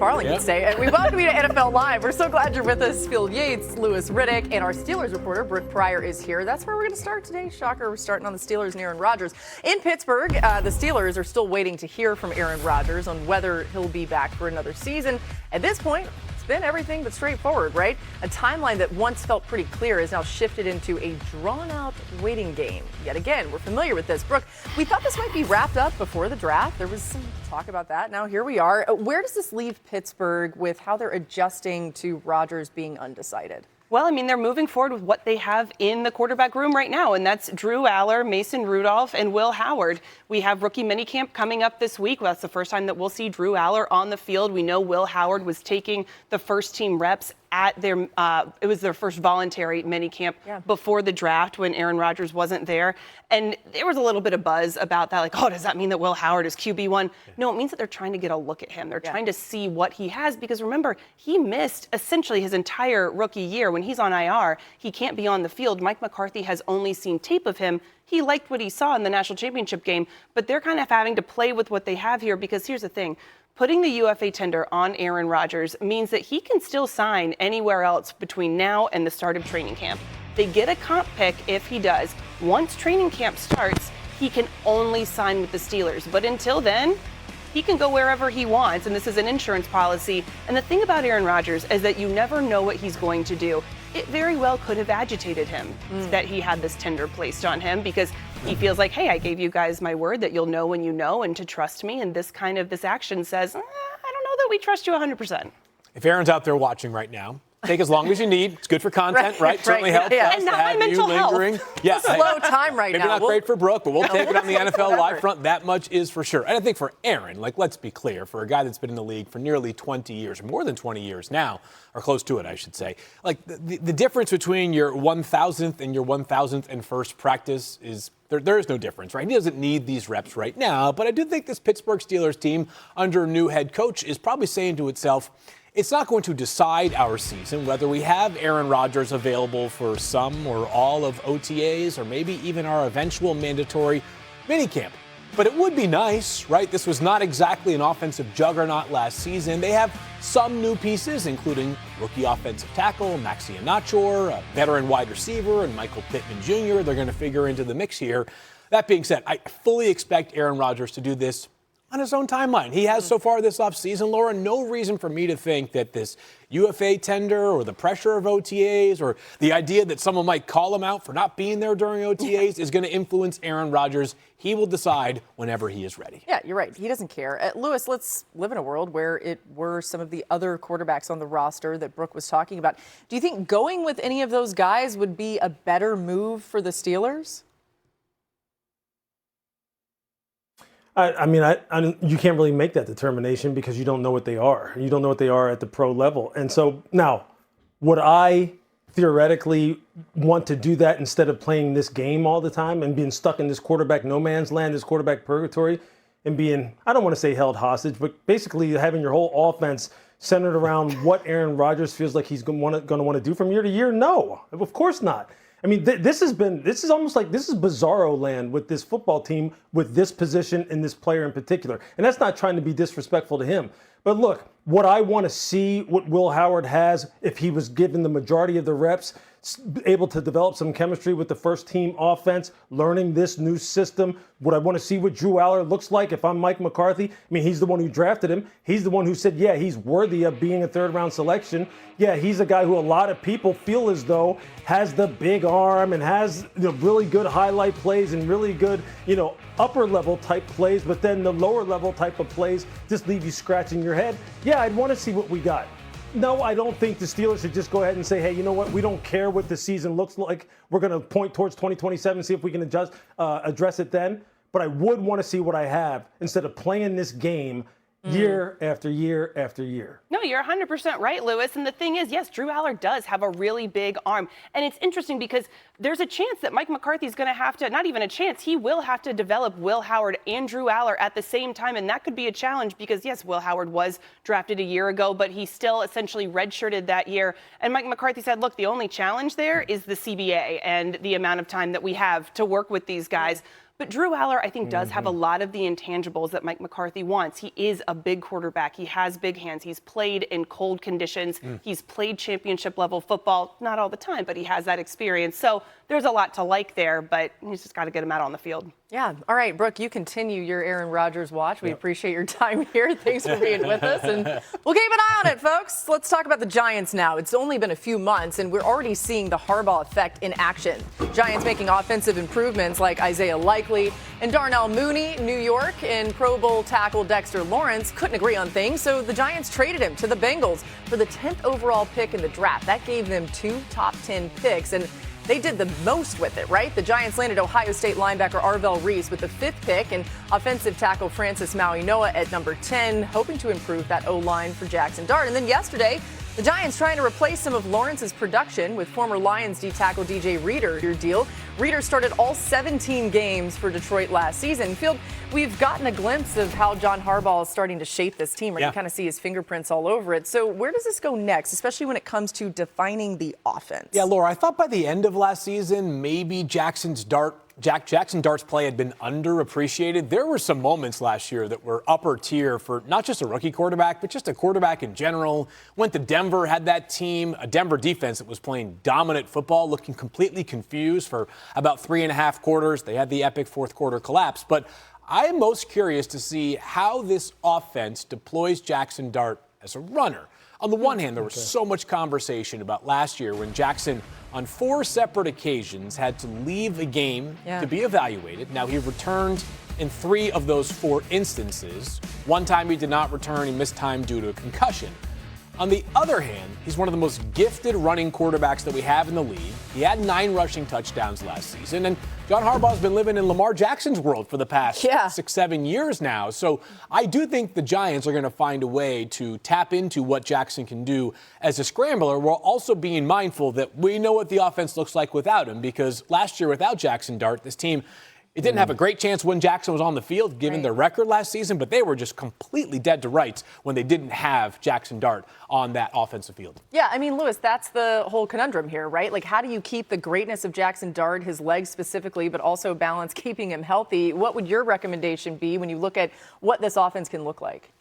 Farling would say. And we welcome you to NFL Live. We're so glad you're with us. Phil Yates, Louis Riddick, and our Steelers reporter, Brooke Pryor, is here. That's where we're going to start today. Shocker, we're starting on the Steelers and Aaron Rodgers. In Pittsburgh, the Steelers are still waiting to hear from Aaron Rodgers on whether he'll be back for another season. At this point, it's been everything but straightforward, right? A timeline that once felt pretty clear is now shifted into a drawn-out waiting game. Yet again, we're familiar with this. Brooke, we thought this might be wrapped up before the draft. There was some talk about that. Now here we are. Where does this leave Pittsburgh with how they're adjusting to Rodgers being undecided? Well, I mean, they're moving forward with what they have in the quarterback room right now, and that's Drew Aller, Mason Rudolph, and Will Howard. We have rookie minicamp coming up this week. Well, that's the first time that we'll see Drew Aller on the field. We know Will Howard was taking the first team reps at their it was their first voluntary minicamp before the draft when Aaron Rodgers wasn't there. And there was a little bit of buzz about that, like, oh, does that mean that Will Howard is QB1? No, it means that they're trying to get a look at him. They're trying to see what he has, because remember, he missed essentially his entire rookie year. When he's on IR, he can't be on the field. Mike McCarthy has only seen tape of him. He liked what he saw in the national championship game, but they're kind of having to play with what they have here, because here's the thing. Putting the UFA tender on Aaron Rodgers means that he can still sign anywhere else between now and the start of training camp. They get a comp pick if he does. Once training camp starts, he can only sign with the Steelers. But until then, he can go wherever he wants, and this is an insurance policy. And the thing about Aaron Rodgers is that you never know what he's going to do. It very well could have agitated him that he had this tender placed on him, because he feels like, hey, I gave you guys my word that you'll know when you know and to trust me. And this action says, I don't know that we trust you 100%. If Aaron's out there watching right now, take as long as you need. It's good for content, right? Certainly helps us and to not have my you mental lingering. health. Yeah, Slow time right maybe now. Maybe not great for Brooke, but we'll take it on the NFL Live front. That much is for sure. And I think for Aaron, like, let's be clear, for a guy that's been in the league for nearly 20 years, or more than 20 years now, or close to it, I should say, like, the difference between your 1,000th and your 1,001st practice is there is no difference, right? He doesn't need these reps right now, but I do think this Pittsburgh Steelers team under a new head coach is probably saying to itself, it's not going to decide our season whether we have Aaron Rodgers available for some or all of OTAs, or maybe even our eventual mandatory minicamp. But it would be nice, right? This was not exactly an offensive juggernaut last season. They have some new pieces, including rookie offensive tackle Maxi Anachor, a veteran wide receiver, and Michael Pittman Jr. They're going to figure into the mix here. That being said, I fully expect Aaron Rodgers to do this on his own timeline. He has so far this offseason, Laura. No reason for me to think that this UFA tender or the pressure of OTAs or the idea that someone might call him out for not being there during OTAs is going to influence Aaron Rodgers. He will decide whenever he is ready. Yeah, you're right. He doesn't care. Louis, let's live in a world where it were some of the other quarterbacks on the roster that Brooke was talking about. Do you think going with any of those guys would be a better move for the Steelers? I mean, you can't really make that determination because you don't know what they are. You don't know what they are at the pro level. And so now, would I theoretically want to do that instead of playing this game all the time and being stuck in this quarterback no man's land, this quarterback purgatory, and being, I don't want to say held hostage, but basically having your whole offense centered around what Aaron Rodgers feels like he's going to want to do from year to year? No, of course not. I mean, this is bizarro land with this football team, with this position and this player in particular. And that's not trying to be disrespectful to him. But look, what I want to see what Will Howard has, if he was given the majority of the reps, able to develop some chemistry with the first team offense, learning this new system. Would I want to see what Drew Aller looks like if I'm Mike McCarthy? I mean, he's the one who drafted him. He's the one who said, yeah, he's worthy of being a third-round selection. Yeah, he's a guy who a lot of people feel as though has the big arm and has really good highlight plays and really good, upper-level type plays, but then the lower-level type of plays just leave you scratching your head. Yeah, I'd want to see what we got. No, I don't think the Steelers should just go ahead and say, hey, you know what? We don't care what the season looks like. We're going to point towards 2027, see if we can address it then. But I would want to see what I have instead of playing this game year after year after year. No, you're 100% right, Louis. And the thing is, yes, Drew Aller does have a really big arm. And it's interesting because there's a chance that Mike McCarthy's going to have to, not even a chance, he will have to develop Will Howard and Drew Aller at the same time. And that could be a challenge because, yes, Will Howard was drafted a year ago, but he still essentially redshirted that year. And Mike McCarthy said, look, the only challenge there is the CBA and the amount of time that we have to work with these guys. But Drew Aller, I think, does have a lot of the intangibles that Mike McCarthy wants. He is a big quarterback. He has big hands. He's played in cold conditions. He's played championship level football, not all the time, but he has that experience. So there's a lot to like there, but he's just got to get him out on the field. Yeah. All right, Brooke, you continue your Aaron Rodgers watch. We appreciate your time here. Thanks for being with us. And we'll keep an eye on it, folks. Let's talk about the Giants now. It's only been a few months, and we're already seeing the Harbaugh effect in action. Giants making offensive improvements like Isaiah Likely and Darnell Mooney. New York and Pro Bowl tackle Dexter Lawrence couldn't agree on things, so the Giants traded him to the Bengals for the 10th overall pick in the draft. That gave them 2 top 10 picks, and they did the most with it, right? The Giants landed Ohio State linebacker Arvell Reese with the 5th pick and offensive tackle Francis Maui-Noa at number 10, hoping to improve that O-line for Jackson Dart. And then yesterday, the Giants trying to replace some of Lawrence's production with former Lions D-tackle DJ Reader. Deal. Reader started all 17 games for Detroit last season. Field, we've gotten a glimpse of how John Harbaugh is starting to shape this team. Right? You kind of see his fingerprints all over it. So where does this go next, especially when it comes to defining the offense? Yeah, Laura, I thought by the end of last season, maybe Jackson Dart's play had been underappreciated. There were some moments last year that were upper tier for not just a rookie quarterback, but just a quarterback in general. Went to Denver, had that team, a Denver defense that was playing dominant football, looking completely confused for about 3.5 quarters. They had the epic fourth quarter collapse. But I am most curious to see how this offense deploys Jackson Dart as a runner. On the one hand, there was so much conversation about last year when Jackson, on 4 separate occasions, had to leave a game to be evaluated. Now, he returned in 3 of those 4 instances. One time he did not return. He missed time due to a concussion. On the other hand, he's one of the most gifted running quarterbacks that we have in the league. He had 9 rushing touchdowns last season, and John Harbaugh's been living in Lamar Jackson's world for the past 6-7 years now. So I do think the Giants are going to find a way to tap into what Jackson can do as a scrambler, while also being mindful that we know what the offense looks like without him, because last year without Jackson Dart, this team, it didn't have a great chance when Jackson was on the field, given their record last season, but they were just completely dead to rights when they didn't have Jackson Dart on that offensive field. Yeah, I mean, Lewis, that's the whole conundrum here, right? Like, how do you keep the greatness of Jackson Dart, his legs specifically, but also balance keeping him healthy? What would your recommendation be when you look at what this offense can look like?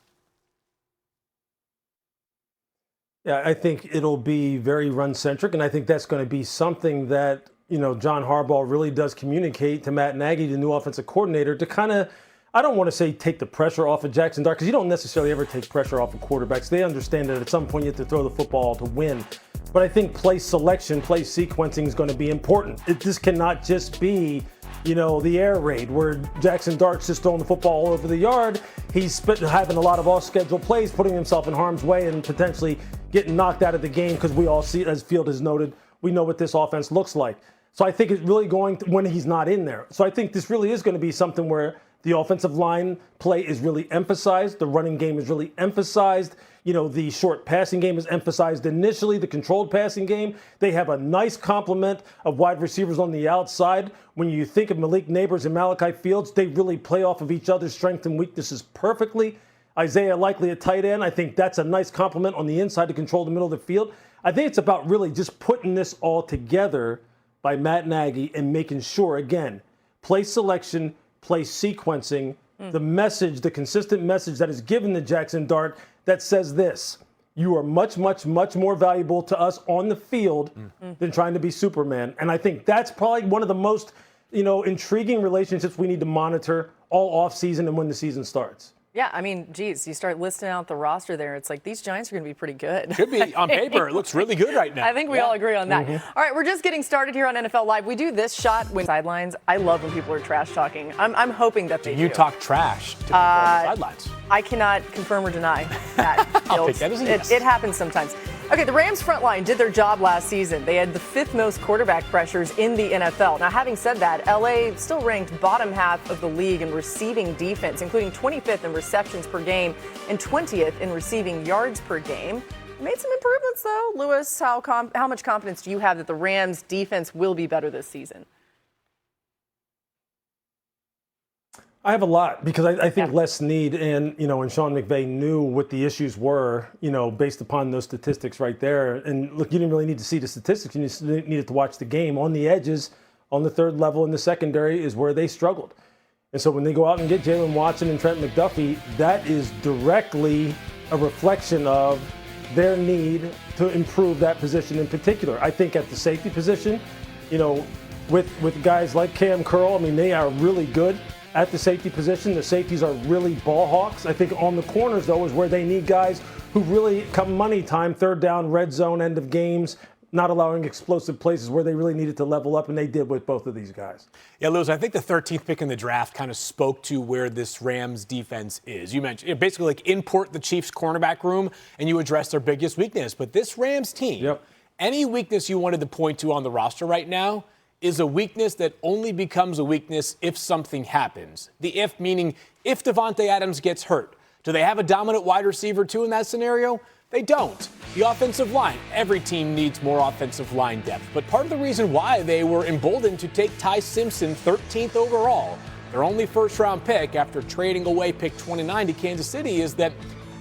Yeah, I think it'll be very run-centric, and I think that's going to be something that John Harbaugh really does communicate to Matt Nagy, the new offensive coordinator, to kind of, I don't want to say take the pressure off of Jackson Dart, because you don't necessarily ever take pressure off of quarterbacks. They understand that at some point you have to throw the football to win. But I think play selection, play sequencing is going to be important. This cannot just be, the air raid where Jackson Dart's just throwing the football all over the yard. He's having a lot of off-schedule plays, putting himself in harm's way and potentially getting knocked out of the game, because we all see, as Field has noted, we know what this offense looks like. So I think it's really going to, when he's not in there. So I think this really is going to be something where the offensive line play is really emphasized. The running game is really emphasized. The short passing game is emphasized initially, the controlled passing game. They have a nice complement of wide receivers on the outside. When you think of Malik Neighbors and Malachi Fields, they really play off of each other's strengths and weaknesses perfectly. Isaiah Likely at tight end, I think that's a nice complement on the inside to control the middle of the field. I think it's about really just putting this all together by Matt Nagy and making sure, again, play selection, play sequencing, the message, the consistent message that is given to Jackson Dart that says this: you are much, much, much more valuable to us on the field than trying to be Superman. And I think that's probably one of the most, intriguing relationships we need to monitor all offseason and when the season starts. Yeah, I mean, geez, you start listing out the roster there. It's like these Giants are going to be pretty good. Could be on paper. It looks really good right now. I think we all agree on that. All right, we're just getting started here on NFL Live. We do this shot when sidelines. I love when people are trash talking. I'm hoping that they do. You talk trash to people on the sidelines. I cannot confirm or deny that. I'll take that as a yes. It happens sometimes. Okay, the Rams front line did their job last season. They had the 5th most quarterback pressures in the NFL. Now, having said that, LA still ranked bottom half of the league in receiving defense, including 25th in receptions per game and 20th in receiving yards per game. Made some improvements, though. Lewis, how much confidence do you have that the Rams defense will be better this season? I have a lot, because I think Les Snead and Sean McVay knew what the issues were, based upon those statistics right there. And look, you didn't really need to see the statistics. You just needed to watch the game. On the edges, on the third level in the secondary is where they struggled. And so when they go out and get Jalen Watson and Trent McDuffie, that is directly a reflection of their need to improve that position in particular. I think at the safety position, with guys like Cam Curl, I mean, they are really good at the safety position. The safeties are really ball hawks. I think on the corners, though, is where they need guys who really come money time, third down, red zone, end of games, not allowing explosive places where they really needed to level up, and they did with both of these guys. Yeah, Lewis, I think the 13th pick in the draft kind of spoke to where this Rams defense is. You mentioned basically like import the Chiefs cornerback room and you address their biggest weakness. But this Rams team, any weakness you wanted to point to on the roster right now is a weakness that only becomes a weakness if something happens. The if meaning if Devontae Adams gets hurt. Do they have a dominant wide receiver too in that scenario? They don't. The offensive line, every team needs more offensive line depth. But part of the reason why they were emboldened to take Ty Simpson 13th overall, their only first-round pick after trading away pick 29 to Kansas City, is that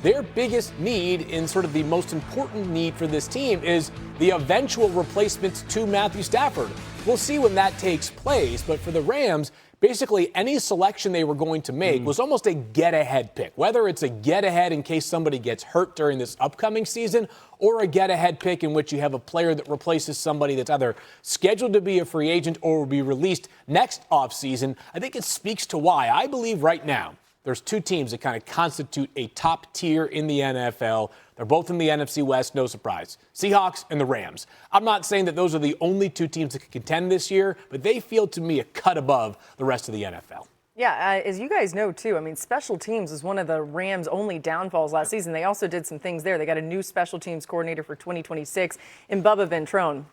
their biggest need and sort of the most important need for this team is the eventual replacement to Matthew Stafford. We'll see when that takes place, but for the Rams, basically any selection they were going to make was almost a get-ahead pick, whether it's a get-ahead in case somebody gets hurt during this upcoming season or a get-ahead pick in which you have a player that replaces somebody that's either scheduled to be a free agent or will be released next offseason. I think it speaks to why I believe right now there's two teams that kind of constitute a top tier in the NFL. They're both in the NFC West, no surprise. Seahawks and the Rams. I'm not saying that those are the only two teams that can contend this year, but they feel to me a cut above the rest of the NFL. Yeah, as you guys know, too, I mean, special teams is one of the Rams' only downfalls last season. They also did some things there. They got a new special teams coordinator for 2026 in Bubba Ventrone.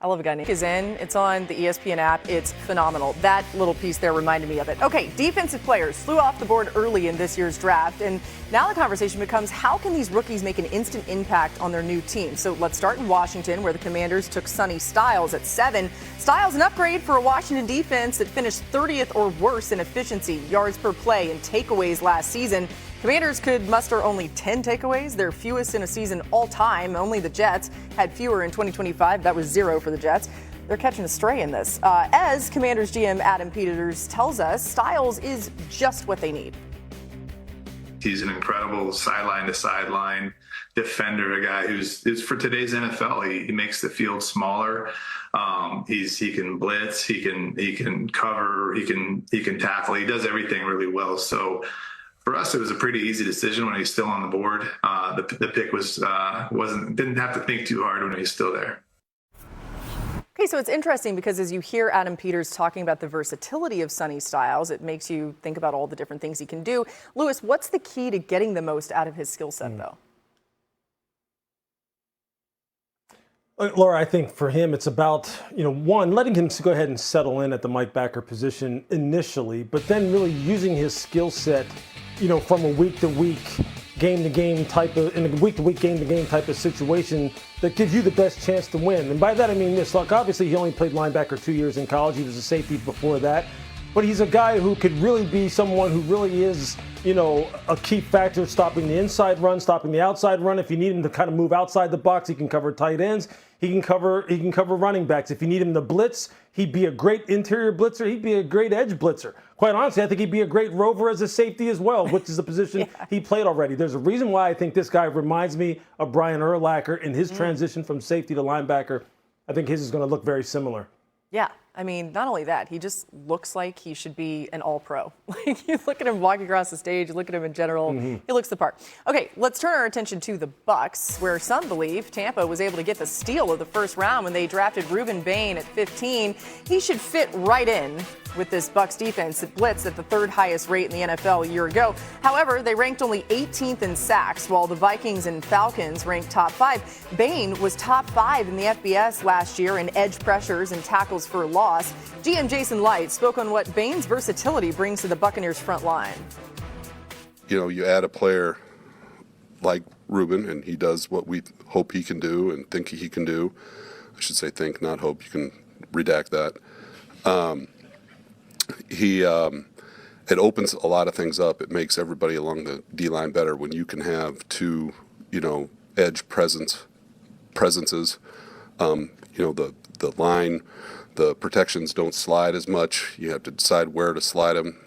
I love a guy named is in. It's on the ESPN app. It's phenomenal. That little piece there reminded me of it. Okay, defensive players flew off the board early in this year's draft, and now the conversation becomes how can these rookies make an instant impact on their new team? So let's start in Washington, where the Commanders took Sonny Styles at 7. Styles an upgrade for a Washington defense that finished 30th or worse in efficiency, yards per play, and takeaways last season. Commanders could muster only 10 takeaways, their fewest in a season all time. Only the Jets had fewer in 2025. That was 0 for the Jets. They're catching a stray in this. As Commanders GM Adam Peters tells us, Styles is just what they need. He's an incredible sideline-to-sideline defender, a guy who's for today's NFL. He makes the field smaller. He can blitz, he can cover, he can tackle. He does everything really well. So for us, it was a pretty easy decision when he's still on the board. The pick didn't have to think too hard when he's still there. Okay, so it's interesting because as you hear Adam Peters talking about the versatility of Sonny Styles, it makes you think about all the different things he can do. Lewis, what's the key to getting the most out of his skill set, though? Laura, I think for him, it's about, one, letting him go ahead and settle in at the Mike Backer position initially, but then really using his skill set, from a week-to-week, game-to-game type of, in a week-to-week, game-to-game type of situation that gives you the best chance to win. And by that, I mean this. Look, obviously, he only played linebacker 2 years in college. He was a safety before that. But he's a guy who could really be someone who really is, a key factor stopping the inside run, stopping the outside run. If you need him to kind of move outside the box, he can cover tight ends. He can cover running backs. If you need him to blitz, he'd be a great interior blitzer. He'd be a great edge blitzer. Quite honestly, I think he'd be a great rover as a safety as well, which is the position he played already. There's a reason why I think this guy reminds me of Brian Urlacher in his transition from safety to linebacker. I think his is going to look very similar. Yeah, I mean, not only that, he just looks like he should be an all-pro. Like, you look at him walking across the stage, you look at him in general, he looks the part. Okay, let's turn our attention to the Bucs, where some believe Tampa was able to get the steal of the first round when they drafted Reuben Bain at 15. He should fit right in with this Bucs defense that blitzed at the third highest rate in the NFL a year ago. However, they ranked only 18th in sacks, while the Vikings and Falcons ranked top 5. Bain was top 5 in the FBS last year in edge pressures and tackles for loss. GM Jason Light spoke on what Bain's versatility brings to the Buccaneers front line. You add a player like Reuben, and he does what we hope he can do and think he can do. I should say think, not hope. You can redact that. It opens a lot of things up. It makes everybody along the D-line better when you can have two, edge presences. The the line, the protections don't slide as much. You have to decide where to slide them.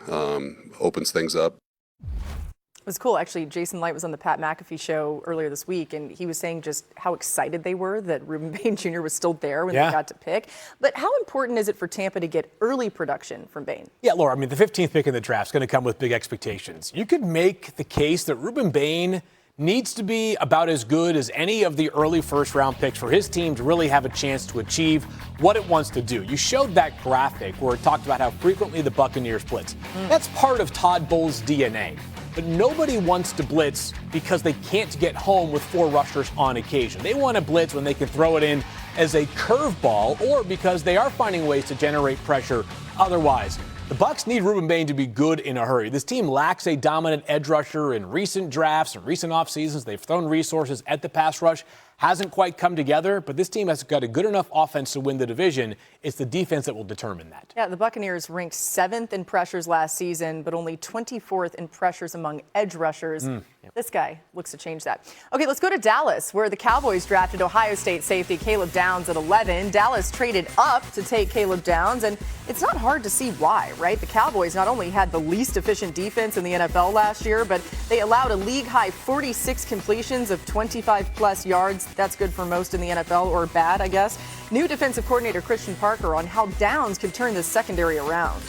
Opens things up. It was cool. Actually, Jason Light was on the Pat McAfee show earlier this week, and he was saying just how excited they were that Reuben Bain Jr. was still there when they got to pick. But how important is it for Tampa to get early production from Bain? Yeah, Laura, I mean, the 15th pick in the draft is going to come with big expectations. You could make the case that Reuben Bain needs to be about as good as any of the early first-round picks for his team to really have a chance to achieve what it wants to do. You showed that graphic where it talked about how frequently the Buccaneers blitz. That's part of Todd Bowles' DNA. But nobody wants to blitz because they can't get home with 4 rushers on occasion. They want to blitz when they can throw it in as a curveball or because they are finding ways to generate pressure otherwise. The Bucs need Reuben Bain to be good in a hurry. This team lacks a dominant edge rusher in recent drafts and recent off seasons. They've thrown resources at the pass rush. Hasn't quite come together, but this team has got a good enough offense to win the division. It's the defense that will determine that. Yeah, the Buccaneers ranked 7th in pressures last season, but only 24th in pressures among edge rushers. This guy looks to change that. Okay, let's go to Dallas, where the Cowboys drafted Ohio State safety Caleb Downs at 11. Dallas traded up to take Caleb Downs, and it's not hard to see why, right? The Cowboys not only had the least efficient defense in the NFL last year, but they allowed a league-high 46 completions of 25-plus yards. That's good for most in the NFL, or bad, I guess. New defensive coordinator Christian Parker on how Downs could turn this secondary around.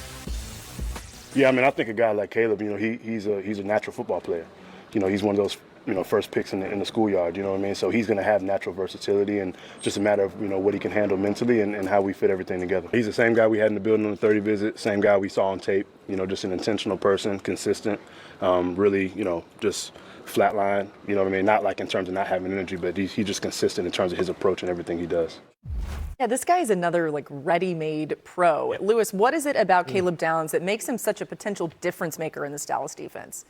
Yeah, I mean, I think a guy like Caleb, he's a natural football player. He's one of those, first picks in the schoolyard, you know what I mean? So he's going to have natural versatility, and just a matter of, what he can handle mentally and how we fit everything together. He's the same guy we had in the building on the 30 visit, same guy we saw on tape, just an intentional person, consistent, really, just flatline, you know what I mean? Not like in terms of not having energy, but he's just consistent in terms of his approach and everything he does. Yeah, this guy is another ready-made pro. Lewis, what is it about Caleb Downs that makes him such a potential difference maker in this Dallas defense?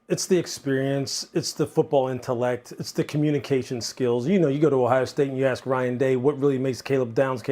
It's the experience, it's the football intellect, it's the communication skills. You go to Ohio State and you ask Ryan Day what really makes Caleb Downs.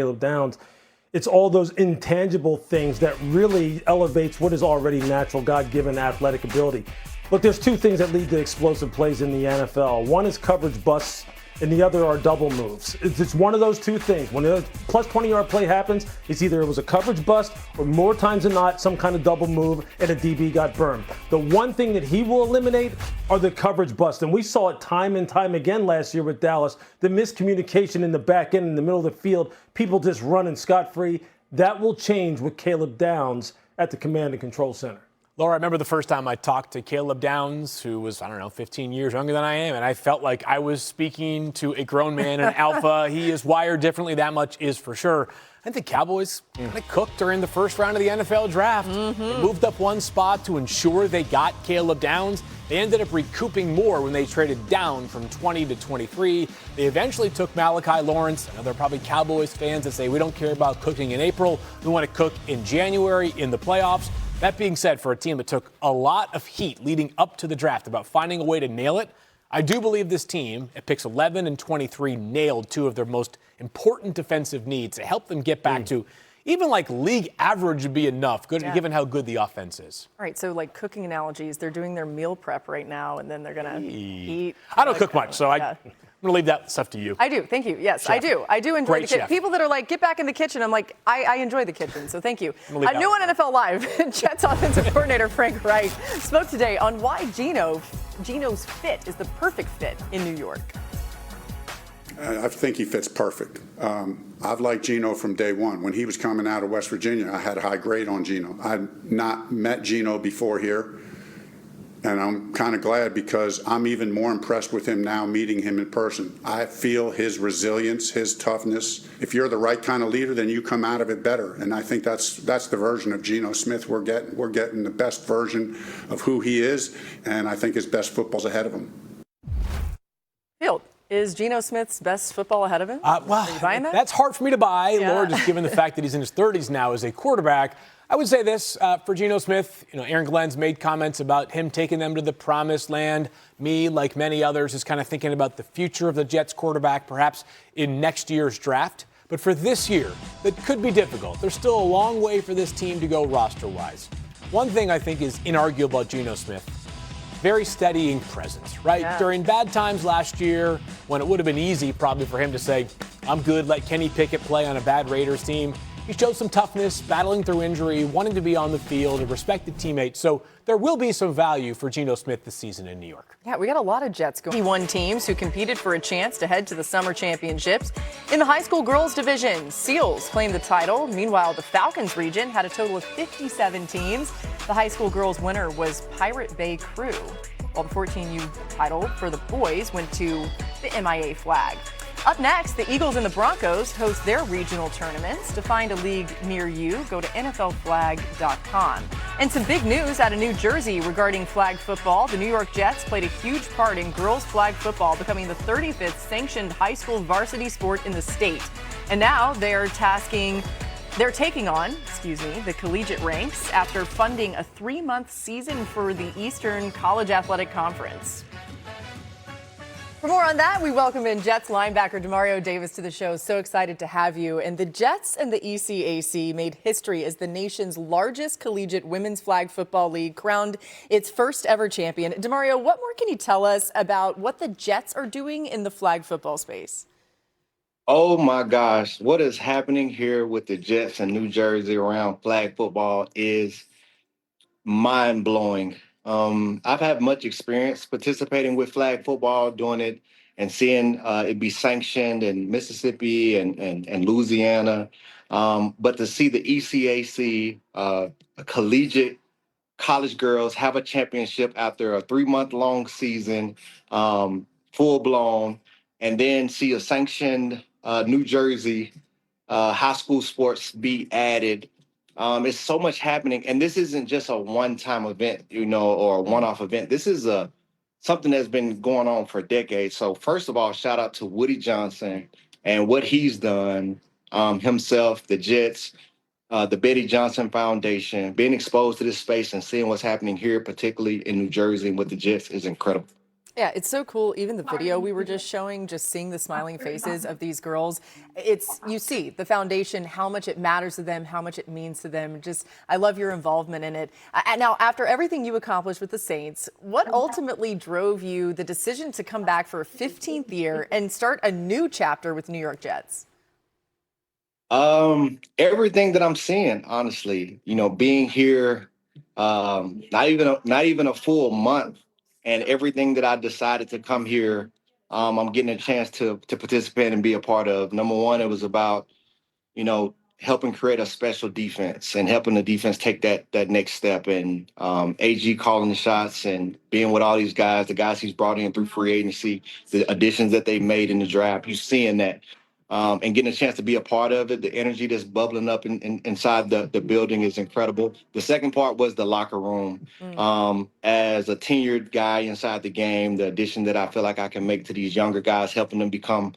It's all those intangible things that really elevates what is already natural, God-given athletic ability. Look, there's 2 things that lead to explosive plays in the NFL. One is coverage busts, and the other are double moves. It's one of those 2 things. When a plus 20-yard play happens, it's either it was a coverage bust or more times than not, some kind of double move and a DB got burned. The one thing that he will eliminate are the coverage busts. And we saw it time and time again last year with Dallas. The miscommunication in the back end, in the middle of the field, people just running scot-free. That will change with Caleb Downs at the command and control center. Laura, I remember the first time I talked to Caleb Downs, who was, 15 years younger than I am, and I felt like I was speaking to a grown man, an alpha. He is wired differently, that much is for sure. I think the Cowboys kind of cooked during the first round of the NFL draft. They moved up one spot to ensure they got Caleb Downs. They ended up recouping more when they traded down from 20 to 23. They eventually took Malachi Lawrence. I know there are probably Cowboys fans that say we don't care about cooking in April. We want to cook in January in the playoffs. That being said, for a team that took a lot of heat leading up to the draft about finding a way to nail it, I do believe this team at picks 11 and 23 nailed 2 of their most important defensive needs to help them get back to even league average would be enough, given how good the offense is. All right, so cooking analogies, they're doing their meal prep right now, and then they're going to eat. I don't cook much, so I'm going to leave that stuff to you. I do. Thank you. Yes, Chef. I do enjoy Great the kitchen. chef. People that are get back in the kitchen. I'm I enjoy the kitchen, so thank you. New on NFL Live, Jets offensive coordinator Frank Reich spoke today on why Geno's fit is the perfect fit in New York. I think he fits perfect. I've liked Geno from day one. When he was coming out of West Virginia, I had a high grade on Geno. I'd not met Geno before here, and I'm kind of glad because I'm even more impressed with him now meeting him in person. I feel his resilience, his toughness. If you're the right kind of leader, then you come out of it better, and I think that's the version of Geno Smith we're getting. We're getting the best version of who he is, and I think his best football's ahead of him. Field. Is Geno Smith's best football ahead of him? Are you buying that? That's hard for me to buy, Laura, just given the fact that he's in his 30s now as a quarterback. I would say this for Geno Smith. Aaron Glenn's made comments about him taking them to the promised land. Me, like many others, is kind of thinking about the future of the Jets quarterback, perhaps in next year's draft. But for this year, that could be difficult. There's still a long way for this team to go roster-wise. One thing I think is inarguable about Geno Smith, very steadying presence, right? Yeah. During bad times last year, when it would have been easy probably for him to say, I'm good, let Kenny Pickett play on a bad Raiders team. He showed some toughness, battling through injury, wanting to be on the field, a respected teammate. So there will be some value for Geno Smith this season in New York. Yeah, we got a lot of Jets going. 51 teams who competed for a chance to head to the summer championships. In the high school girls division, Seals claimed the title. Meanwhile, the Falcons region had a total of 57 teams. The high school girls winner was Pirate Bay Crew, while the 14U title for the boys went to the MIA Flag. Up next, the Eagles and the Broncos host their regional tournaments. To find a league near you, go to NFLflag.com. And some big news out of New Jersey regarding flag football. The New York Jets played a huge part in girls flag football, becoming the 35th sanctioned high school varsity sport in the state. And now they're taking on, the collegiate ranks after funding a 3-month season for the Eastern College Athletic Conference. For more on that, we welcome in Jets linebacker Demario Davis to the show. So excited to have you. And the Jets and the ECAC made history as the nation's largest collegiate women's flag football league, crowned its first ever champion. Demario, what more can you tell us about what the Jets are doing in the flag football space? Oh my gosh, what is happening here with the Jets in New Jersey around flag football is mind-blowing. I've had much experience participating with flag football, doing it and seeing it be sanctioned in Mississippi and Louisiana. But to see the ECAC, collegiate college girls have a championship after a 3-month-long season, full-blown, and then see a sanctioned New Jersey high school sports be added. It's so much happening, and this isn't just a one-time event, or a one-off event. This is something that's been going on for decades. So first of all, shout out to Woody Johnson and what he's done himself, the Jets, the Betty Johnson Foundation. Being exposed to this space and seeing what's happening here, particularly in New Jersey with the Jets, is incredible. Yeah, it's so cool. Even the video we were just showing, just seeing the smiling faces of these girls, you see the foundation, how much it matters to them, how much it means to them. I love your involvement in it. Now, after everything you accomplished with the Saints, what ultimately drove you the decision to come back for a 15th year and start a new chapter with New York Jets? Everything that I'm seeing, honestly, being here, not even a full month. And everything that I decided to come here, I'm getting a chance to participate and be a part of. Number one, it was about, helping create a special defense and helping the defense take that next step. And AG calling the shots and being with all these guys, the guys he's brought in through free agency, the additions that they made in the draft, you're seeing that. And getting a chance to be a part of it, the energy that's bubbling up inside the building is incredible. The second part was the locker room. As a tenured guy inside the game, the addition that I feel like I can make to these younger guys, helping them become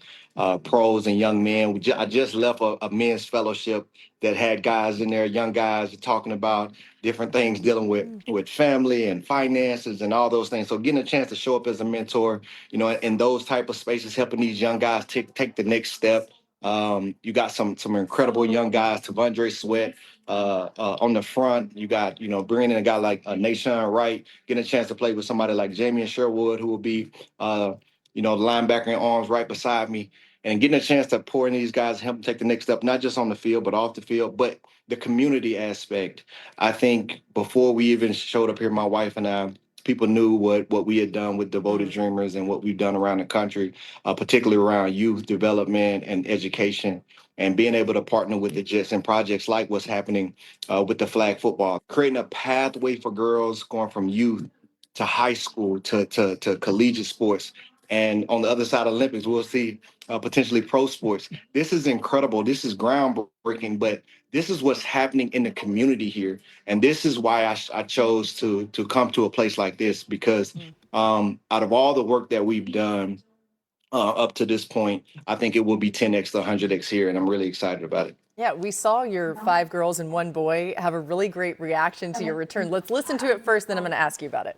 pros and young men. I just left a men's fellowship that had guys in there, young guys talking about different things dealing with family and finances and all those things. So getting a chance to show up as a mentor, in those type of spaces, helping these young guys take the next step. You got some incredible young guys, Tavondre Sweat on the front. You got, bringing in a guy like Nashawn Wright, getting a chance to play with somebody like Jamie Sherwood, who will be, the linebacker in arms right beside me. And getting a chance to pour in these guys and help them take the next step, not just on the field, but off the field, but the community aspect. I think before we even showed up here, my wife and I, people knew what we had done with Devoted Dreamers and what we've done around the country, particularly around youth development and education, and being able to partner with the Jets in projects like what's happening with the flag football, creating a pathway for girls going from youth to high school to collegiate sports. And on the other side of Olympics, we'll see potentially pro sports. This is incredible. This is groundbreaking, but this is what's happening in the community here. And this is why I chose to come to a place like this, because out of all the work that we've done up to this point, I think it will be 10X to 100X here. And I'm really excited about it. Yeah, we saw your 5 girls and 1 boy have a really great reaction to your return. Let's listen to it first, then I'm going to ask you about it.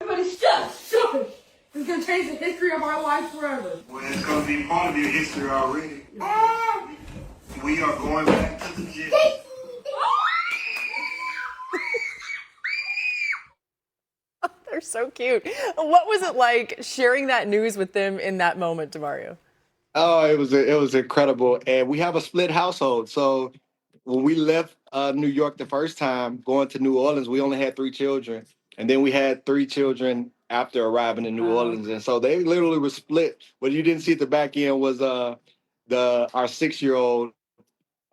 Everybody's just stupid. It's going to change the history of our life forever. Well, it's going to be part of your history already. We are going back to the gym. so cute. What was it like sharing that news with them in that moment, Demario? Oh, it was incredible, and we have a split household. So when we left New York the first time, going to New Orleans, we only had 3 children, and then we had 3 children after arriving in New Orleans, and so they literally were split. What you didn't see at the back end was our 6-year-old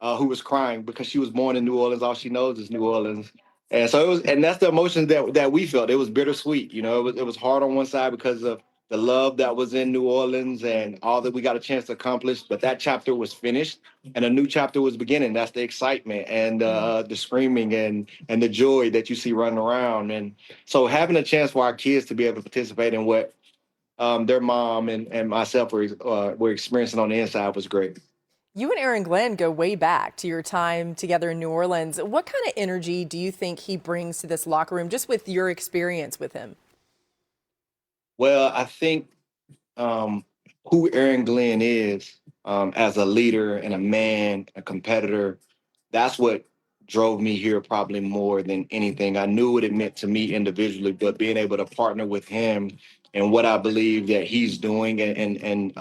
who was crying because she was born in New Orleans. All she knows is New Orleans. And so it was, and that's the emotions that we felt. It was bittersweet. It was hard on one side because of the love that was in New Orleans and all that we got a chance to accomplish. But that chapter was finished and a new chapter was beginning. That's the excitement and the screaming and the joy that you see running around. And so having a chance for our kids to be able to participate in what their mom and myself were experiencing on the inside was great. You and Aaron Glenn go way back to your time together in New Orleans. What kind of energy do you think he brings to this locker room, just with your experience with him? Well, I think who Aaron Glenn is as a leader and a man, a competitor, that's what drove me here probably more than anything. I knew what it meant to me individually, but being able to partner with him and what I believe that he's doing and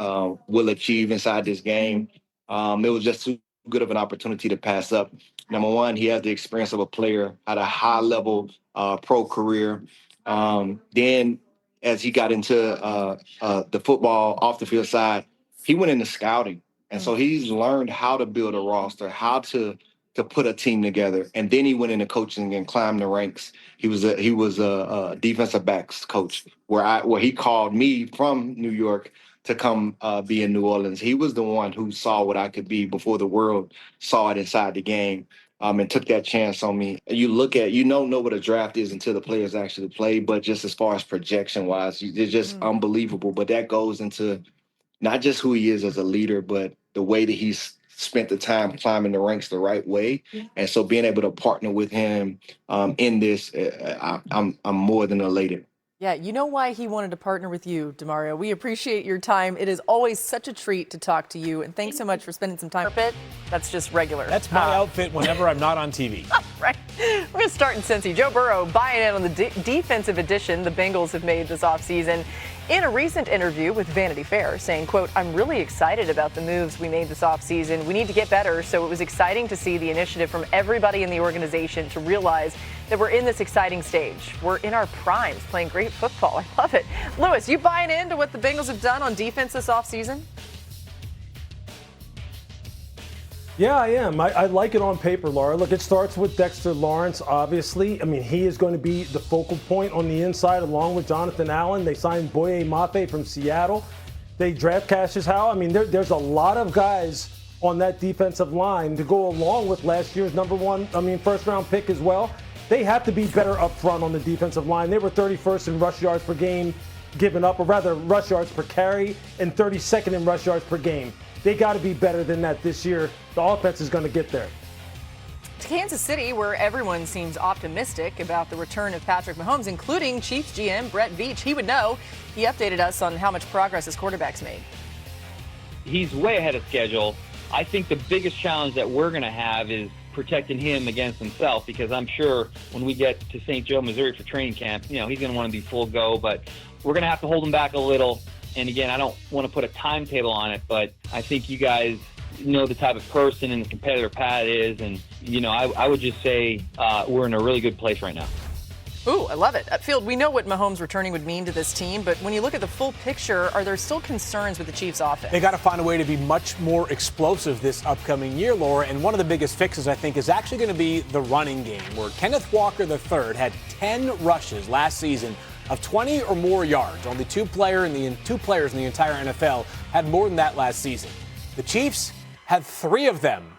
will achieve inside this game, it was just too good of an opportunity to pass up. Number one, he has the experience of a player, had a high-level pro career. Then as he got into the football off the field side, he went into scouting. And so he's learned how to build a roster, how to put a team together. And then he went into coaching and climbed the ranks. He was a defensive backs coach where he called me from New York to come be in New Orleans. He was the one who saw what I could be before the world saw it inside the game. And took that chance on me. You don't know what a draft is until the players actually play, but just as far as projection wise, they're just unbelievable. But that goes into not just who he is as a leader, but the way that he's spent the time climbing the ranks the right way. And so being able to partner with him in this, I'm more than elated. Yeah, you know why he wanted to partner with you, Demario. We appreciate your time. It is always such a treat to talk to you, and thanks so much for spending some time. That's just regular. That's my outfit whenever I'm not on TV. Right. We're going to start in Cincy. Joe Burrow buying in on the defensive addition the Bengals have made this offseason. In a recent interview with Vanity Fair, saying, quote, "I'm really excited about the moves we made this offseason. We need to get better, so it was exciting to see the initiative from everybody in the organization to realize that we're in this exciting stage. We're in our primes playing great football." I love it. Lewis, you buying into what the Bengals have done on defense this offseason? Yeah, I am. I like it on paper, Laura. Look, it starts with Dexter Lawrence, obviously. I mean, he is going to be the focal point on the inside along with Jonathan Allen. They signed Boye Mafe from Seattle. They draft Cassius Howe. I mean, there's a lot of guys on that defensive line to go along with last year's first-round pick as well. They have to be better up front on the defensive line. They were 31st in rush yards per game given up, or rather rush yards per carry, and 32nd in rush yards per game. They got to be better than that this year. The offense is going to get there. To Kansas City, where everyone seems optimistic about the return of Patrick Mahomes, including Chiefs GM Brett Veach. He would know. He updated us on how much progress his quarterback's made. He's way ahead of schedule. I think the biggest challenge that we're going to have is protecting him against himself, because I'm sure when we get to St. Joe, Missouri for training camp, he's going to want to be full go, but we're going to have to hold him back a little. And again, I don't want to put a timetable on it, but I think you guys know the type of person and the competitor Pat is. And, I would just say we're in a really good place right now. Ooh, I love it. Field, we know what Mahomes returning would mean to this team, but when you look at the full picture, are there still concerns with the Chiefs' offense? They got to find a way to be much more explosive this upcoming year, Laura, and one of the biggest fixes, I think, is actually going to be the running game, where Kenneth Walker III had 10 rushes last season of 20 or more yards. Only two players in the entire NFL had more than that last season. The Chiefs had 3 of them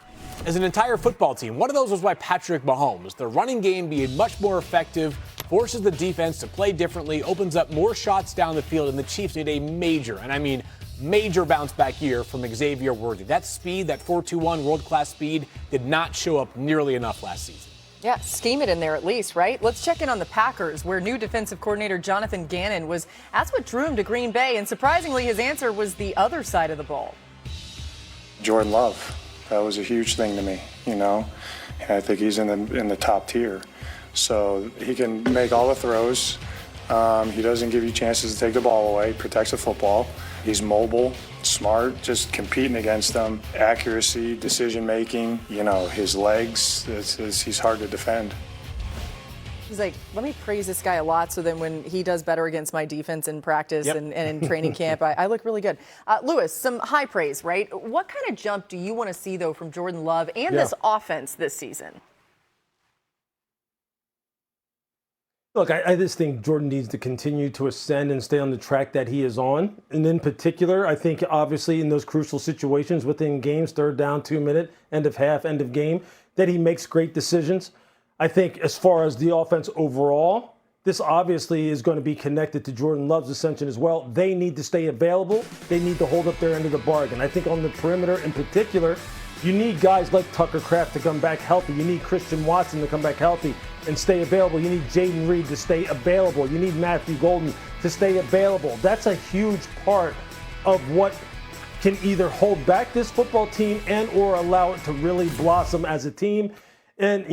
as an entire football team. One of those was by Patrick Mahomes. The running game being much more effective, forces the defense to play differently, opens up more shots down the field, and the Chiefs need a major, and I mean major bounce back year from Xavier Worthy. That speed, that 4.21 world-class speed, did not show up nearly enough last season. Yeah, scheme it in there at least, right? Let's check in on the Packers, where new defensive coordinator Jonathan Gannon was asked what drew him to Green Bay, and surprisingly, his answer was the other side of the ball. Jordan Love. That was a huge thing to me, and I think he's in the top tier. So he can make all the throws. He doesn't give you chances to take the ball away, protects the football. He's mobile, smart, just competing against them. Accuracy, decision making, his legs, he's hard to defend. He's like, let me praise this guy a lot so then when he does better against my defense in practice and in training camp, I look really good. Lewis, some high praise, right? What kind of jump do you want to see, though, from Jordan Love and this offense this season? Look, I just think Jordan needs to continue to ascend and stay on the track that he is on. And in particular, I think obviously in those crucial situations within games, 3rd down, 2 minute, end of half, end of game, that he makes great decisions. I think as far as the offense overall, this obviously is going to be connected to Jordan Love's ascension as well. They need to stay available. They need to hold up their end of the bargain. I think on the perimeter in particular, you need guys like Tucker Kraft to come back healthy. You need Christian Watson to come back healthy and stay available. You need Jaden Reed to stay available. You need Matthew Golden to stay available. That's a huge part of what can either hold back this football team and or allow it to really blossom as a team. And,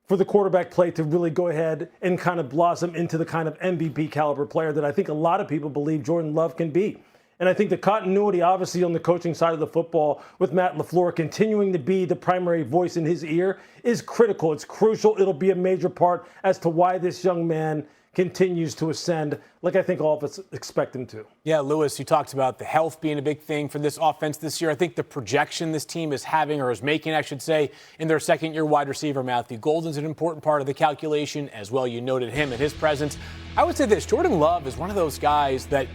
for the quarterback play to really go ahead and kind of blossom into the kind of MVP caliber player that I think a lot of people believe Jordan Love can be. And I think the continuity, obviously, on the coaching side of the football with Matt LaFleur continuing to be the primary voice in his ear is critical. It's crucial. It'll be a major part as to why this young man continues to ascend like I think all of us expect him to. Yeah, Lewis, you talked about the health being a big thing for this offense this year. I think the projection this team is having, or is making, I should say, in their second-year wide receiver, Matthew Golden's an important part of the calculation as well. You noted him and his presence. I would say this, Jordan Love is one of those guys that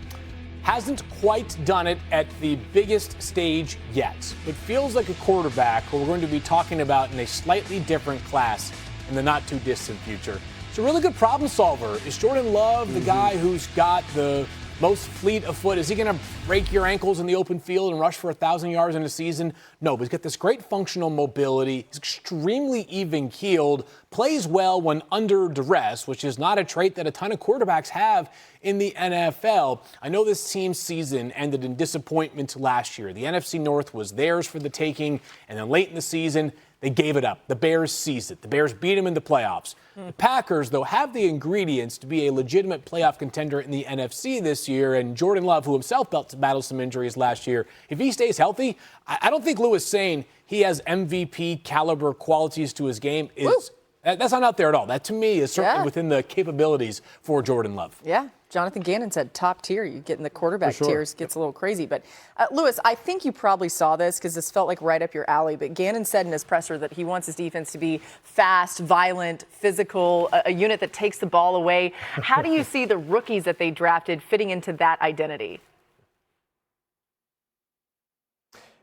hasn't quite done it at the biggest stage yet, but feels like a quarterback who we're going to be talking about in a slightly different class in the not-too-distant future. It's a really good problem solver. Is Jordan Love the guy who's got the most fleet of foot? Is he going to break your ankles in the open field and rush for 1,000 yards in a season? No, but he's got this great functional mobility. He's extremely even-keeled, plays well when under duress, which is not a trait that a ton of quarterbacks have in the NFL. I know this team's season ended in disappointment last year. The NFC North was theirs for the taking, and then late in the season, they gave it up. The Bears seized it. The Bears beat them in the playoffs. The Packers, though, have the ingredients to be a legitimate playoff contender in the NFC this year. And Jordan Love, who himself battled some injuries last year, if he stays healthy, I don't think Lewis saying he has MVP caliber qualities to his game is that's not out there at all. That, to me, is certainly within the capabilities for Jordan Love. Yeah. Jonathan Gannon said top tier. You get in the quarterback tiers, gets a little crazy. But, Lewis, I think you probably saw this because this felt like right up your alley. But Gannon said in his presser that he wants his defense to be fast, violent, physical, a unit that takes the ball away. How do you see the rookies that they drafted fitting into that identity?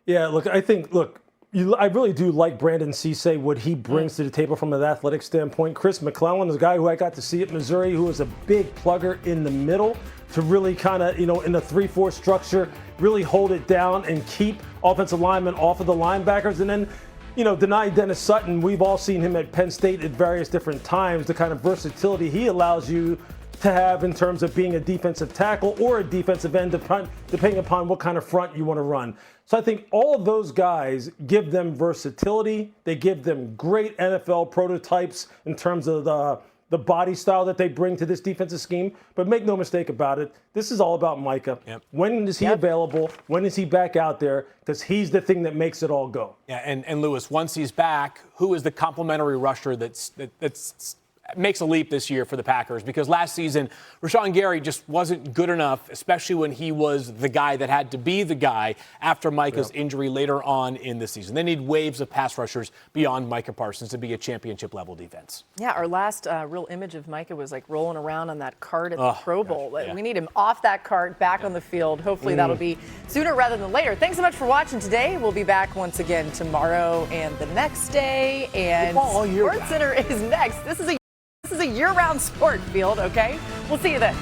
Yeah, look, I really do like Brandon Cisse, what he brings to the table from an athletic standpoint. Chris McClellan is a guy who I got to see at Missouri, who is a big plugger in the middle to really kind of, in a 3-4 structure, really hold it down and keep offensive linemen off of the linebackers. And then, Denai Dennis Sutton, we've all seen him at Penn State at various different times, the kind of versatility he allows you to have in terms of being a defensive tackle or a defensive end, depending upon what kind of front you want to run. So I think all of those guys give them versatility. They give them great NFL prototypes in terms of the body style that they bring to this defensive scheme. But make no mistake about it, this is all about Micah. Yep. When is he available? When is he back out there? Because he's the thing that makes it all go. Yeah, and Lewis, once he's back, who is the complementary rusher that's makes a leap this year for the Packers? Because last season, Rashawn Gary just wasn't good enough, especially when he was the guy that had to be the guy after Micah's injury later on in the season. They need waves of pass rushers beyond Micah Parsons to be a championship-level defense. Yeah, our last real image of Micah was like rolling around on that cart at the Pro Bowl. We need him off that cart, back on the field. Hopefully that'll be sooner rather than later. Thanks so much for watching today. We'll be back once again tomorrow and the next day. And SportsCenter is next. This is a year-round sport field, okay? We'll see you then.